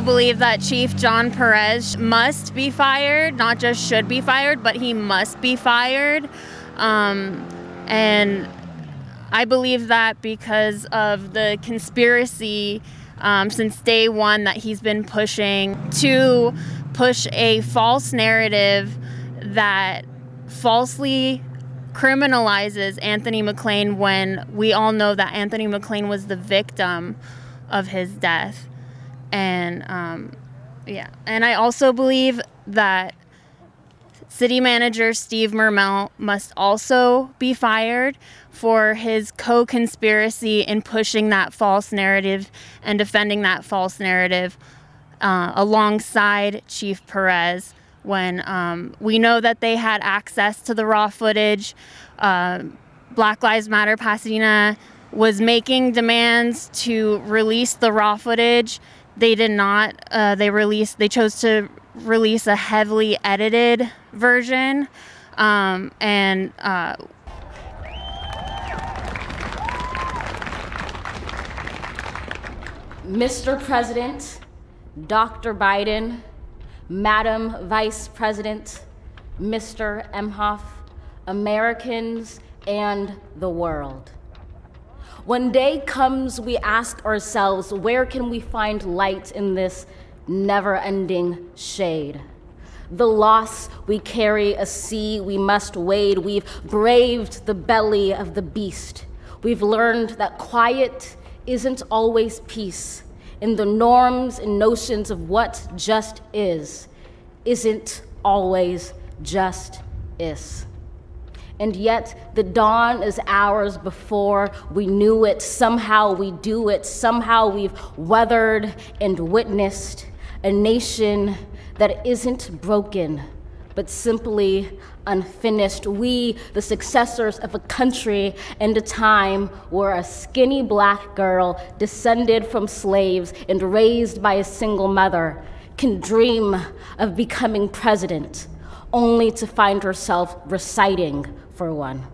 believe that Chief John Perez must be fired, not just should be fired, but he must be fired. And I believe that because of the conspiracy since day one that he's been pushing to push a false narrative that falsely criminalizes Anthony McClain when we all know that Anthony McClain was the victim of his death. And and I also believe that City Manager Steve Mermel must also be fired for his co-conspiracy in pushing that false narrative and defending that false narrative alongside Chief Perez when we know that they had access to the raw footage. Black Lives Matter Pasadena was making demands to release the raw footage. They did not. They chose to release a heavily edited version. Mr. President, Dr. Biden, Madam Vice President, Mr. Emhoff, Americans, and the world. When day comes, we ask ourselves, where can we find light in this never-ending shade? The loss we carry, a sea we must wade. We've braved the belly of the beast. We've learned that quiet isn't always peace. In the norms and notions of what just isn't always just is. And yet the dawn is hours before we knew it. Somehow we do it. Somehow we've weathered and witnessed a nation that isn't broken, but simply unfinished. We, the successors of a country and a time where a skinny black girl descended from slaves and raised by a single mother can dream of becoming president, only to find herself reciting for one.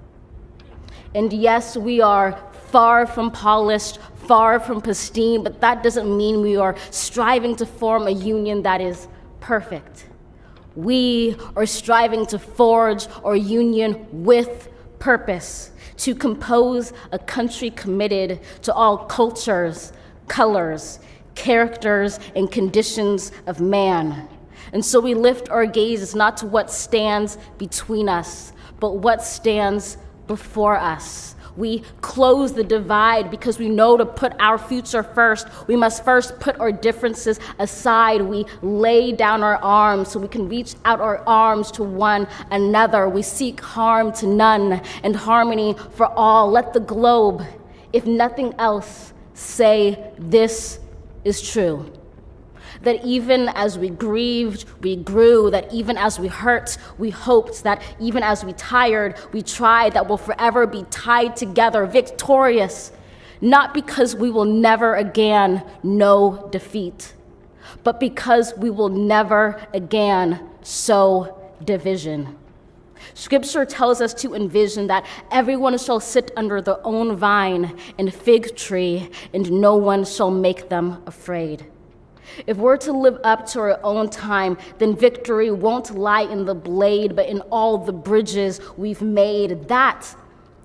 And yes, we are far from polished, far from pristine, but that doesn't mean we are striving to form a union that is perfect. We are striving to forge our union with purpose, to compose a country committed to all cultures, colors, characters, and conditions of man. And so we lift our gazes not to what stands between us, but what stands before us. We close the divide because we know to put our future first, we must first put our differences aside. We lay down our arms so we can reach out our arms to one another. We seek harm to none and harmony for all. Let the globe, if nothing else, say this is true. That even as we grieved, we grew, that even as we hurt, we hoped, that even as we tired, we tried, that we'll forever be tied together, victorious, not because we will never again know defeat, but because we will never again sow division. Scripture tells us to envision that everyone shall sit under their own vine and fig tree, and no one shall make them afraid. If we're to live up to our own time, then victory won't lie in the blade, but in all the bridges we've made. That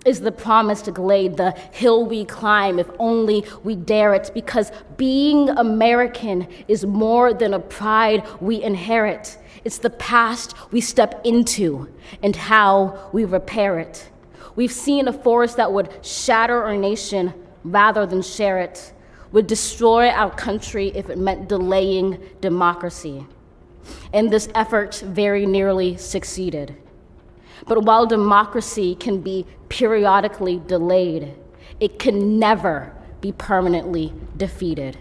is the promised glade, the hill we climb, if only we dare it, because being American is more than a pride we inherit. It's the past we step into and how we repair it. We've seen a force that would shatter our nation rather than share it, would destroy our country if it meant delaying democracy. And this effort very nearly succeeded. But while democracy can be periodically delayed, it can never be permanently defeated.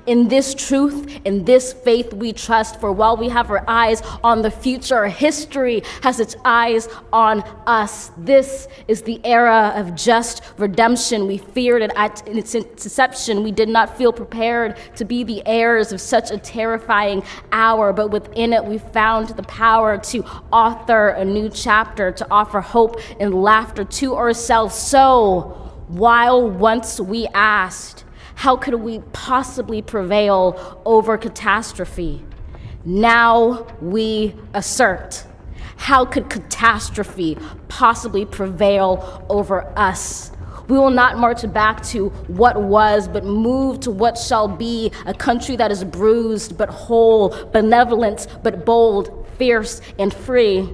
In this truth, in this faith we trust, for while we have our eyes on the future, history has its eyes on us. This is the era of just redemption. We feared it at its inception. We did not feel prepared to be the heirs of such a terrifying hour, but within it we found the power to author a new chapter, to offer hope and laughter to ourselves. So, while once we asked, How could we possibly prevail over catastrophe? Now we assert. How could catastrophe possibly prevail over us? We will not march back to what was, but move to what shall be, a country that is bruised but whole, benevolent but bold, fierce and free.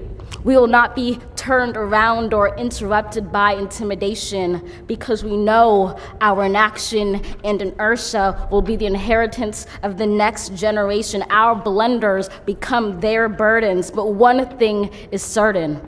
We will not be turned around or interrupted by intimidation, because we know our inaction and inertia will be the inheritance of the next generation. Our blunders become their burdens, but one thing is certain.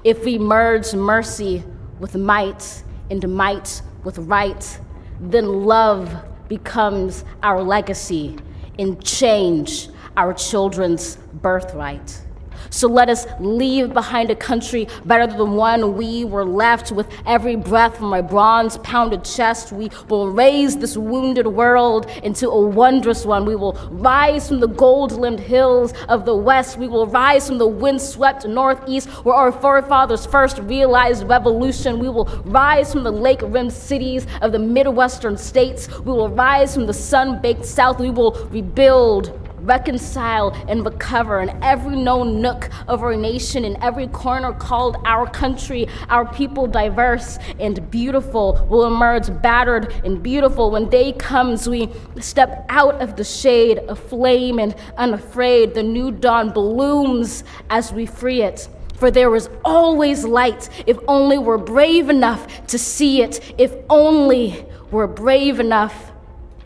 If we merge mercy with might and might with right, then love becomes our legacy and change our children's birthright. So let us leave behind a country better than the one we were left. With every breath from my bronze-pounded chest, we will raise this wounded world into a wondrous one. We will rise from the gold-limbed hills of the west. We will rise from the wind-swept northeast, where our forefathers first realized revolution. We will rise from the lake-rimmed cities of the Midwestern states. We will rise from the sun-baked south. We will rebuild, reconcile, and recover in every known nook of our nation, in every corner called our country. Our people, diverse and beautiful, will emerge battered and beautiful. When day comes, we step out of the shade, aflame and unafraid. The new dawn blooms as we free it. For there is always light, if only we're brave enough to see it, if only we're brave enough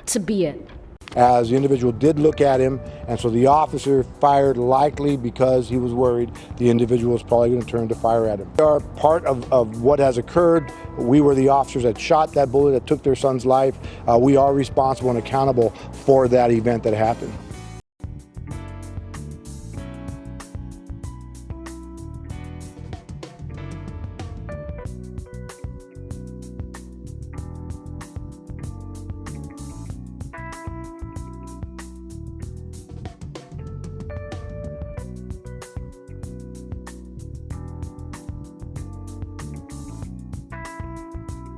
to be it. As the individual did look at him, and so the officer fired, likely because he was worried the individual was probably going to turn to fire at him. We are part of what has occurred. We were the officers that shot that bullet that took their son's life. We are responsible and accountable for that event that happened.